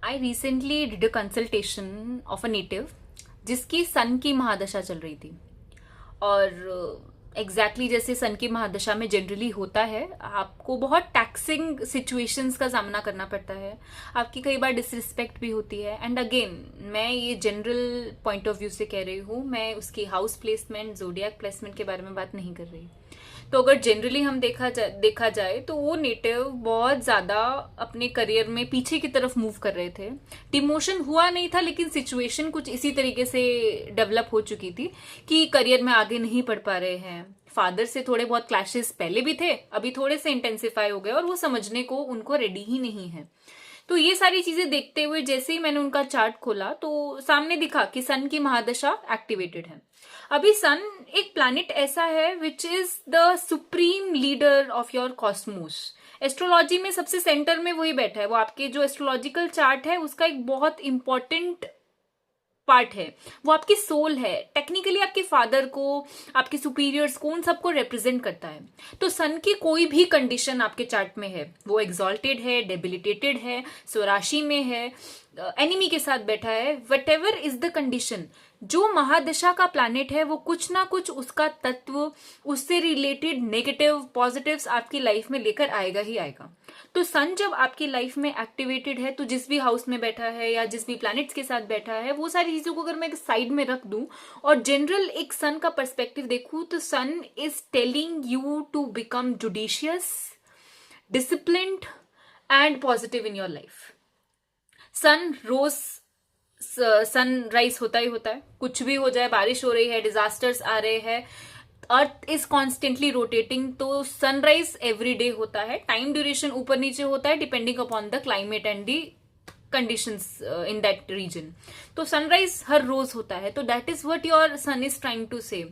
I recently did a consultation of a native जिसकी सन की महादशा चल रही थी। और जैसे सन की महादशा में जनरली होता है, आपको बहुत टैक्सिंग सिचुएशंस का सामना करना पड़ता है, आपकी कई बार डिसरिस्पेक्ट भी होती है। एंड अगेन, मैं ये जनरल पॉइंट ऑफ व्यू से कह रही हूँ, मैं उसकी हाउस प्लेसमेंट, जोडियाक प्लेसमेंट के बारे में बात नहीं कर रही। तो अगर जनरली हम देखा जाए तो वो नेटिव बहुत ज्यादा अपने करियर में पीछे की तरफ मूव कर रहे थे। डिमोशन हुआ नहीं था, लेकिन सिचुएशन कुछ इसी तरीके से डेवलप हो चुकी थी कि करियर में आगे नहीं बढ़ पा रहे हैं। फादर से थोड़े बहुत क्लैशेस पहले भी थे, अभी थोड़े से इंटेंसिफाई हो गए, और वो समझने को उनको रेडी ही नहीं है। तो ये सारी चीजें देखते हुए जैसे ही मैंने उनका चार्ट खोला तो सामने दिखा कि सन की महादशा एक्टिवेटेड है। अभी सन एक प्लैनेट ऐसा है which is the supreme leader of your Cosmos. Astrology में सबसे सेंटर में वही बैठा है, वो आपके जो एस्ट्रोलॉजिकल चार्ट है उसका एक बहुत इंपॉर्टेंट पार्ट है, वो आपकी सोल है। टेक्निकली आपके फादर को, आपके सुपीरियर्स को, उन सबको रिप्रेजेंट करता है। तो सन की कोई भी कंडीशन आपके चार्ट में है, वो एक्सॉल्टेड है, डेबिलिटेटेड है, स्वराशि में है, एनिमी के साथ बैठा है, what ever is the condition, जो महादशा का प्लैनेट है वो कुछ ना कुछ उसका तत्व, उससे रिलेटेड नेगेटिव पॉजिटिव्स आपकी लाइफ में लेकर आएगा ही आएगा। तो सन जब आपकी लाइफ में एक्टिवेटेड है, तो जिस भी हाउस में बैठा है या जिस भी प्लैनेट्स के साथ बैठा है, वो सारी चीजों को अगर मैं साइड में रख दूं और जनरल एक सन का पर्सपेक्टिव देखूं, तो sun is telling you to become judicious, disciplined and positive in your life. Sun रोज सनराइज होता ही होता है, कुछ भी हो जाए, बारिश हो रही है, डिजास्टर्स आ रहे हैं, अर्थ इज कॉन्स्टेंटली रोटेटिंग, तो सनराइज एवरी डे होता है। टाइम ड्यूरेशन ऊपर नीचे होता है depending upon the climate and the conditions in that region. तो सनराइज हर रोज होता है। तो that is what your sun is trying to say.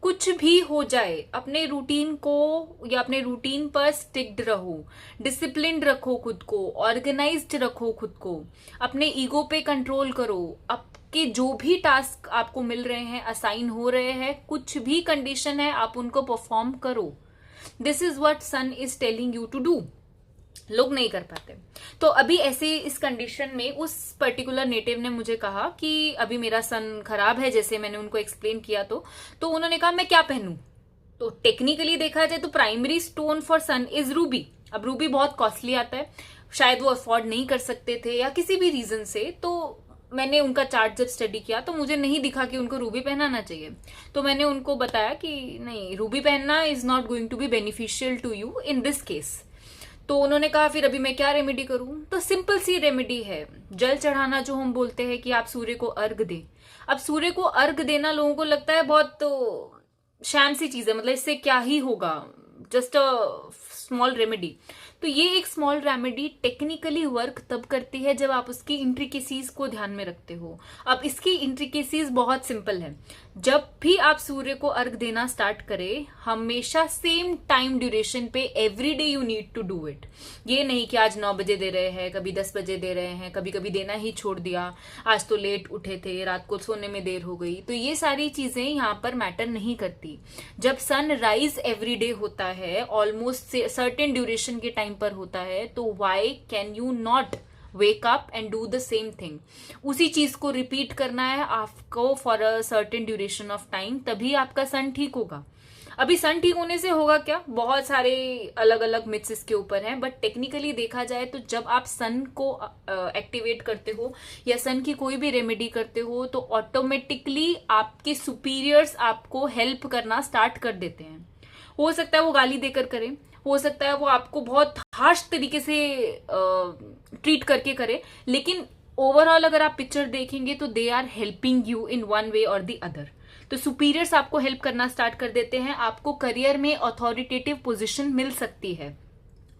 कुछ भी हो जाए, अपने रूटीन को या अपने रूटीन पर स्टिक्ड रहो, डिसिप्लिन्ड रखो खुद को, ऑर्गेनाइज्ड रखो खुद को, अपने ईगो पे कंट्रोल करो। आपके जो भी टास्क आपको मिल रहे हैं, असाइन हो रहे हैं, कुछ भी कंडीशन है, आप उनको परफॉर्म करो। This is what sun is telling you to do. लोग नहीं कर पाते। तो अभी ऐसे इस कंडीशन में उस पर्टिकुलर नेटिव ने मुझे कहा कि अभी मेरा सन खराब है, जैसे मैंने उनको एक्सप्लेन किया। तो उन्होंने कहा मैं क्या पहनूं। तो टेक्निकली देखा जाए तो primary stone for sun is ruby. अब रूबी बहुत कॉस्टली आता है, शायद वो अफोर्ड नहीं कर सकते थे या किसी भी रीजन से। तो मैंने उनका चार्ट जब स्टडी किया तो मुझे नहीं दिखा कि उनको रूबी पहनाना चाहिए। तो मैंने उनको बताया कि नहीं, रूबी पहनना is not going to be beneficial to you in this case. तो उन्होंने कहा फिर अभी मैं क्या रेमेडी करूं। तो सिंपल सी रेमेडी है, जल चढ़ाना, जो हम बोलते हैं कि आप सूर्य को अर्घ दें। अब सूर्य को अर्घ देना लोगों को लगता है बहुत तो शैम सी चीज है, मतलब इससे क्या ही होगा, जस्ट अ स्मॉल रेमेडी। तो ये एक स्मॉल रेमेडी टेक्निकली वर्क तब करती है जब आप उसकी इंट्रिकेसीज को ध्यान में रखते हो। अब इसकी इंट्रिकेसीज बहुत सिंपल है। जब भी आप सूर्य को अर्घ देना स्टार्ट करें, हमेशा सेम टाइम ड्यूरेशन पे every day you need to do it. ये नहीं कि आज 9 बजे दे रहे हैं, कभी 10 बजे दे रहे हैं, कभी कभी देना ही छोड़ दिया, आज तो लेट उठे थे, रात को सोने में देर हो गई। तो ये सारी चीजें यहाँ पर मैटर नहीं करती। जब सन राइज एवरी डे होता है, ऑलमोस्ट सर्टेन ड्यूरेशन के टाइम पर होता है, तो why can you not wake up and do the same thing. उसी चीज को रिपीट करना है आपको for a certain duration of time, तभी आपका सन ठीक होगा। अभी सन ठीक होने से होगा क्या, बहुत सारे अलग अलग मिथ्स इसके ऊपर हैं, बट टेक्निकली देखा जाए तो जब आप सन को एक्टिवेट करते हो या सन की कोई भी रेमेडी करते हो, तो ऑटोमेटिकली आपके सुपीरियर्स आपको हेल्प करना स्टार्ट कर देते हैं। हो सकता है वो गाली देकर करें, हो सकता है वो आपको बहुत हार्श तरीके से ट्रीट करके करे, लेकिन ओवरऑल अगर आप पिक्चर देखेंगे तो they are helping you in one way और द अदर। तो सुपीरियर्स आपको हेल्प करना स्टार्ट कर देते हैं, आपको करियर में अथॉरिटेटिव पोजीशन मिल सकती है।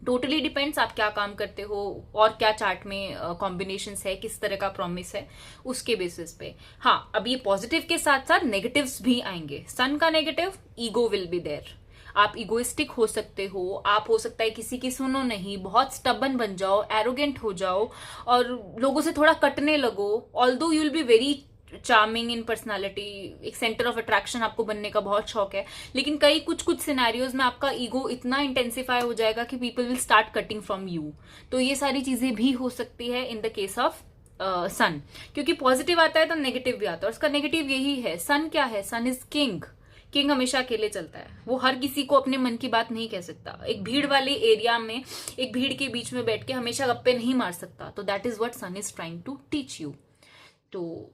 टोटली डिपेंड्स आप क्या काम करते हो और क्या चार्ट में कॉम्बिनेशंस है, किस तरह का प्रॉमिस है, उसके बेसिस पे। हाँ, अब ये पॉजिटिव के साथ साथ नेगेटिव्स भी आएंगे। सन का negative, ego will be there. आप इगोइस्टिक हो सकते हो, आप हो सकता है किसी की सुनो नहीं, बहुत स्टबन बन जाओ, एरोगेंट हो जाओ और लोगों से थोड़ा कटने लगो। Although you will be very charming in personality, एक सेंटर ऑफ अट्रैक्शन आपको बनने का बहुत शौक है, लेकिन कई कुछ सिनेरियोज में आपका ईगो इतना इंटेंसिफाई हो जाएगा कि people will start cutting from you. तो ये सारी चीजें भी हो सकती है इन द केस ऑफ सन, क्योंकि पॉजिटिव आता है तो नेगेटिव भी आता है, और उसका नेगेटिव यही है। सन क्या है? सन इज किंग। किंग हमेशा अकेले चलता है, वो हर किसी को अपने मन की बात नहीं कह सकता। एक भीड़ वाले एरिया में, एक भीड़ के बीच में बैठ के हमेशा गप्पे नहीं मार सकता। तो that is what sun is trying to teach you. तो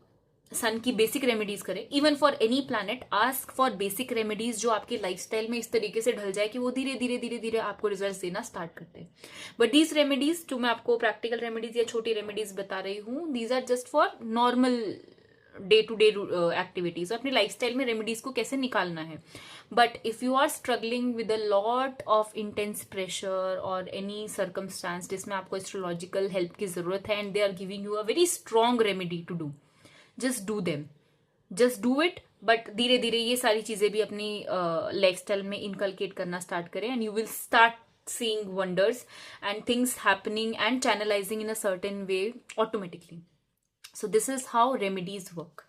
सन की बेसिक रेमेडीज करें। Even for any planet, ask for basic remedies जो आपके लाइफस्टाइल में इस तरीके से ढल जाए कि वो धीरे धीरे धीरे धीरे आपको रिजल्ट देना स्टार्ट करते हैं। बट दीज रेमेडीज, जो मैं आपको प्रैक्टिकल रेमेडीज या छोटी रेमेडीज बता रही हूँ, these are just for normal day to day activities. अपनी लाइफस्टाइल में रेमेडीज को कैसे निकालना है। But if you are struggling with a lot of intense pressure और एनी सर्कमस्टांस जिसमें आपको एस्ट्रोलॉजिकल हेल्प की जरूरत है, and they are giving you a very strong remedy to do, just do them, just do it. But धीरे धीरे ये सारी चीजें भी अपनी लाइफस्टाइल में इनकलकेट करना स्टार्ट करें, and you will start seeing wonders and things happening and channelizing in a certain way automatically. So this is how remedies work.